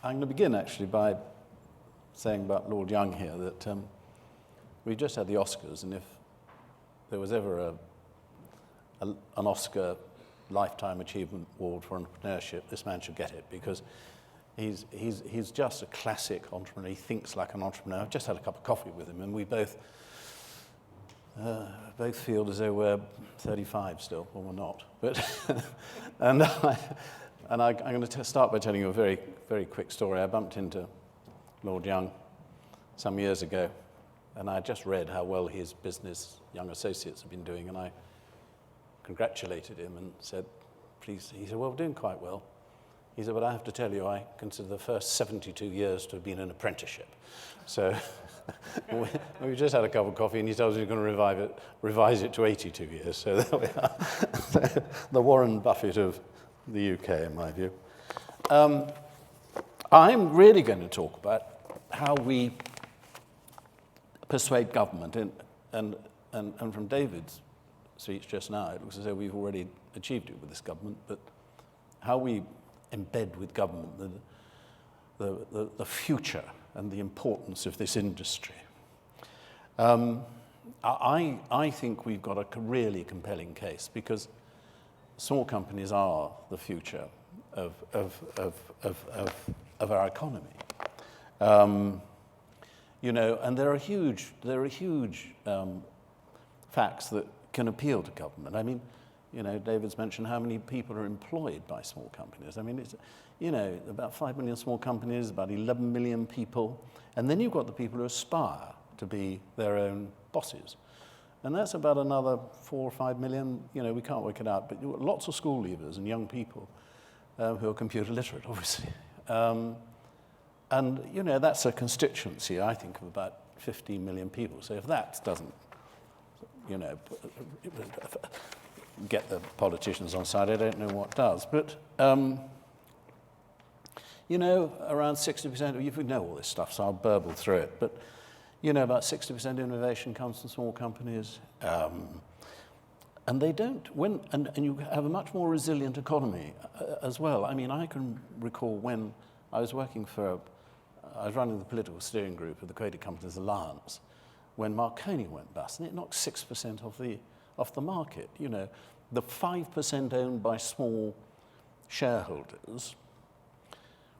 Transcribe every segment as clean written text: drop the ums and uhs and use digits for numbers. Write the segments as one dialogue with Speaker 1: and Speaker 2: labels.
Speaker 1: I'm going to begin actually by saying about Lord Young here that we just had the Oscars, and if there was ever an Oscar Lifetime Achievement Award for entrepreneurship, this man should get it, because he's just a classic entrepreneur. He thinks like an entrepreneur. I've just had a cup of coffee with him, and we both feel as though we're 35 still, well, we're not. But I'm going to start by telling you a very, very quick story. I bumped into Lord Young some years ago, and I just read how well his business Young Associates have been doing, and I congratulated him and said, please, he said, well, we're doing quite well. He said, but I have to tell you, I consider the first 72 years to have been an apprenticeship. So we just had a cup of coffee, and he told us he was going to revise it to 82 years. So there we are. The Warren Buffett of the UK, in my view. I'm really going to talk about how we persuade government, and from David's speech just now, it looks as though we've already achieved it with this government, but how we embed with government the future and the importance of this industry. I think we've got a really compelling case, because small companies are the future of our economy. You know, and there are huge facts that can appeal to government. I mean, you know, David's mentioned how many people are employed by small companies. I mean, it's, you know, about 5 million small companies, about 11 million people, and then you've got the people who aspire to be their own bosses. And that's about another 4 or 5 million, you know, we can't work it out, but you've got lots of school leavers and young people who are computer literate, obviously. And, you know, that's a constituency, I think, of about 15 million people. So if that doesn't, you know, get the politicians on side, I don't know what does. But, you know, around 60%, you know all this stuff, so I'll burble through it. But, you know, about 60% innovation comes from small companies. And they don't, and you have a much more resilient economy as well. I mean, I can recall when I was working I was running the political steering group of the Creative Companies Alliance when Marconi went bust, and it knocked 6% off the market. You know, the 5% owned by small shareholders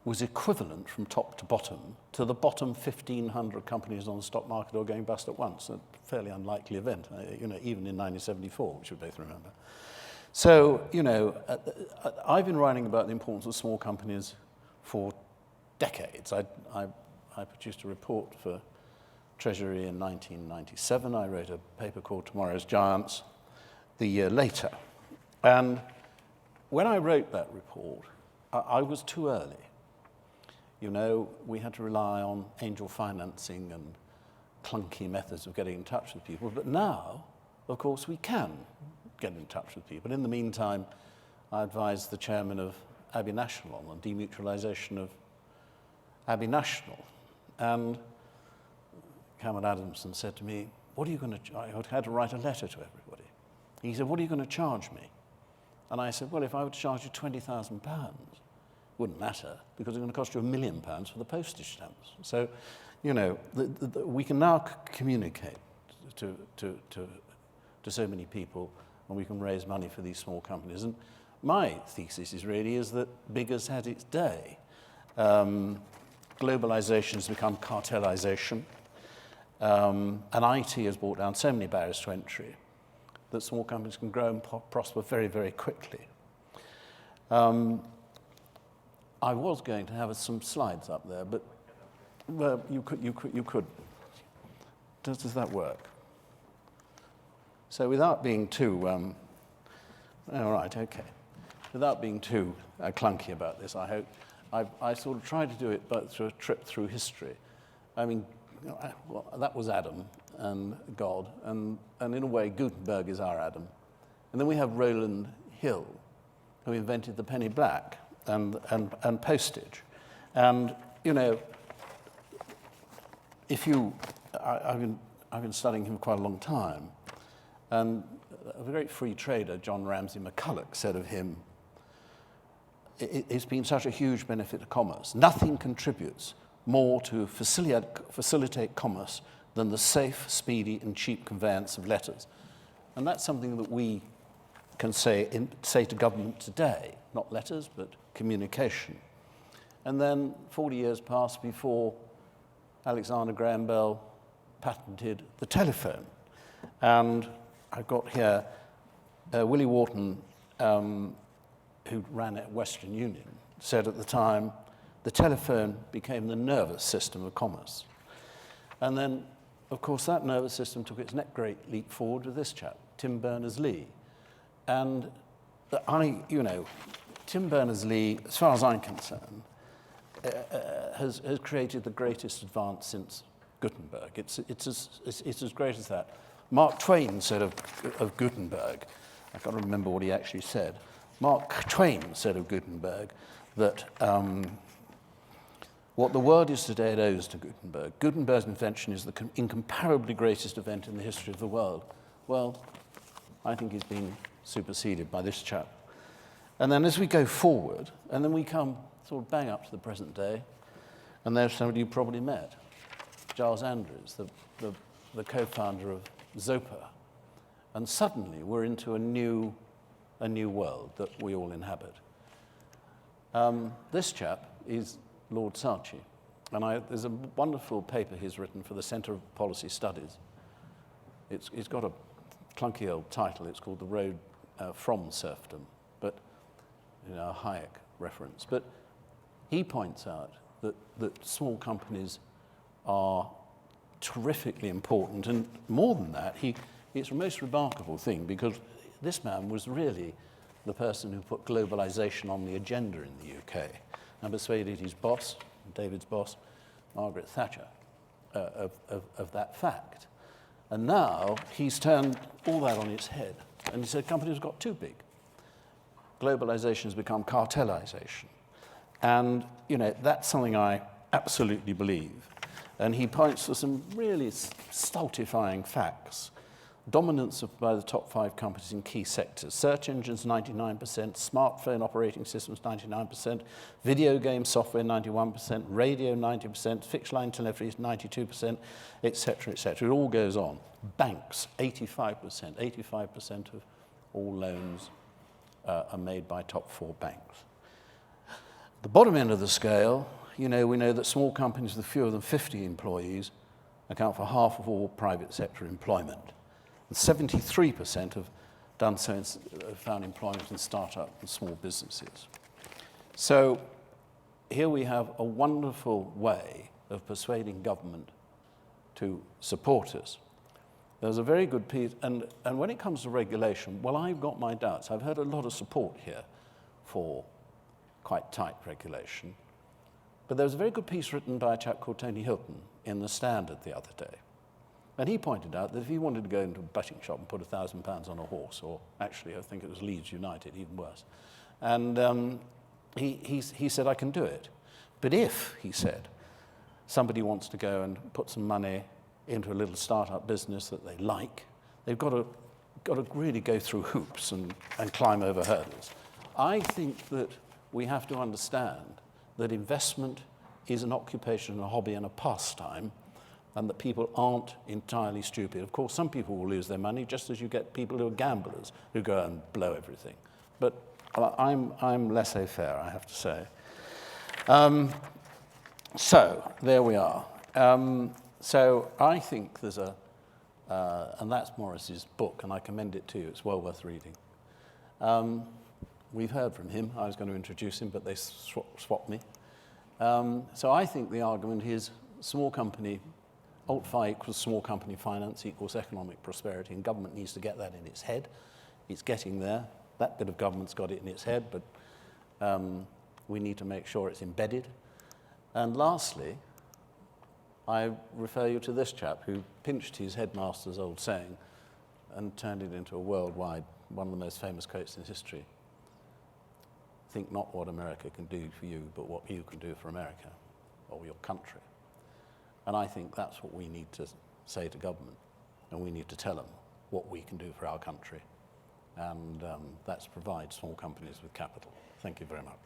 Speaker 1: was equivalent from top to bottom to the bottom 1,500 companies on the stock market all going bust at once. A fairly unlikely event, you know, even in 1974, which we both remember. So, you know, I've been writing about the importance of small companies for decades. I produced a report for Treasury in 1997. I wrote a paper called Tomorrow's Giants the year later. And when I wrote that report, I was too early. You know, we had to rely on angel financing and clunky methods of getting in touch with people. But now, of course, we can get in touch with people. In the meantime, I advised the chairman of Abbey National on the demutualization of Abbey National. And Cameron Adamson said to me, what are you going to, I had to write a letter to everybody. He said, what are you going to charge me? And I said, well, if I were to charge you £20,000, wouldn't matter, because it's going to cost you £1 million for the postage stamps. So, you know, we can now communicate to so many people, and we can raise money for these small companies. And my thesis is that big has had its day. Globalization has become cartelization, and IT has brought down so many barriers to entry that small companies can grow and prosper very, very quickly. I was going to have some slides up there, but well, you could. Does that work? So without being too, all right, okay. Without being too clunky about this, I hope, I sort of tried to do it, but through a trip through history. I mean, well, that was Adam and God, and in a way, Gutenberg is our Adam. And then we have Rowland Hill, who invented the penny black and postage. And, you know, I've been studying him quite a long time, and a great free trader, John Ramsay McCulloch, said of him, it's been such a huge benefit to commerce. Nothing contributes more to facilitate commerce than the safe, speedy, and cheap conveyance of letters. And that's something that we can say to government today, not letters, but communication. And then 40 years passed before Alexander Graham Bell patented the telephone. And I've got here Willie Wharton, who ran at Western Union, said at the time, the telephone became the nervous system of commerce. And then, of course, that nervous system took its next great leap forward with this chap, Tim Berners-Lee. And Tim Berners-Lee, as far as I'm concerned, has created the greatest advance since Gutenberg. It's as great as that. Mark Twain said of Gutenberg, I can't remember what he actually said. Mark Twain said of Gutenberg that what the world is today it owes to Gutenberg. Gutenberg's invention is the incomparably greatest event in the history of the world. Well, I think he's been superseded by this chap. And then as we go forward, and then we come sort of bang up to the present day, and there's somebody you probably met, Giles Andrews, the co-founder of Zopa. And suddenly we're into a new world that we all inhabit. This chap is Lord Saatchi, and there's a wonderful paper he's written for the Centre of Policy Studies. It's got a clunky old title. It's called The Road from Serfdom, but a Hayek reference. But he points out that small companies are terrifically important, and more than that, it's a most remarkable thing because this man was really the person who put globalization on the agenda in the UK and persuaded his boss, David's boss, Margaret Thatcher, of that fact. And now he's turned all that on its head. And he said companies got too big. Globalization has become cartelization. And, that's something I absolutely believe. And he points to some really stultifying facts. Dominance by the top 5 companies in key sectors. Search engines, 99%. Smartphone operating systems, 99%. Video game software, 91%. Radio, 90%. Fixed line telephony, 92%, etc., etc. It all goes on. Banks, 85%. 85% of all loans are made by top 4 banks. The bottom end of the scale, we know that small companies with fewer than 50 employees account for half of all private sector employment. And 73% have done so, have found employment in startup and small businesses. So here we have a wonderful way of persuading government to support us. There's a very good piece, and when it comes to regulation, well, I've got my doubts. I've heard a lot of support here for quite tight regulation. But there was a very good piece written by a chap called Tony Hilton in The Standard the other day. And he pointed out that if he wanted to go into a betting shop and put £1,000 on a horse, or actually I think it was Leeds United, even worse, and he said, I can do it. But if, he said, somebody wants to go and put some money into a little startup business that they like, they've got to really go through hoops and climb over hurdles. I think that we have to understand that investment is an occupation, a hobby, and a pastime, and that people aren't entirely stupid. Of course, some people will lose their money, just as you get people who are gamblers who go and blow everything. But I'm laissez-faire, I have to say. So there we are. So I think there's and that's Morris's book, and I commend it to you. It's well worth reading. We've heard from him. I was going to introduce him, but they swapped me. So I think the argument is small company, AltFi equals small company finance equals economic prosperity, and government needs to get that in its head. It's getting there. That bit of government's got it in its head, but we need to make sure it's embedded. And lastly, I refer you to this chap who pinched his headmaster's old saying and turned it into a worldwide, one of the most famous quotes in history. Think not what America can do for you, but what you can do for America or your country. And I think that's what we need to say to government, and we need to tell them what we can do for our country. And that's provide small companies with capital. Thank you very much.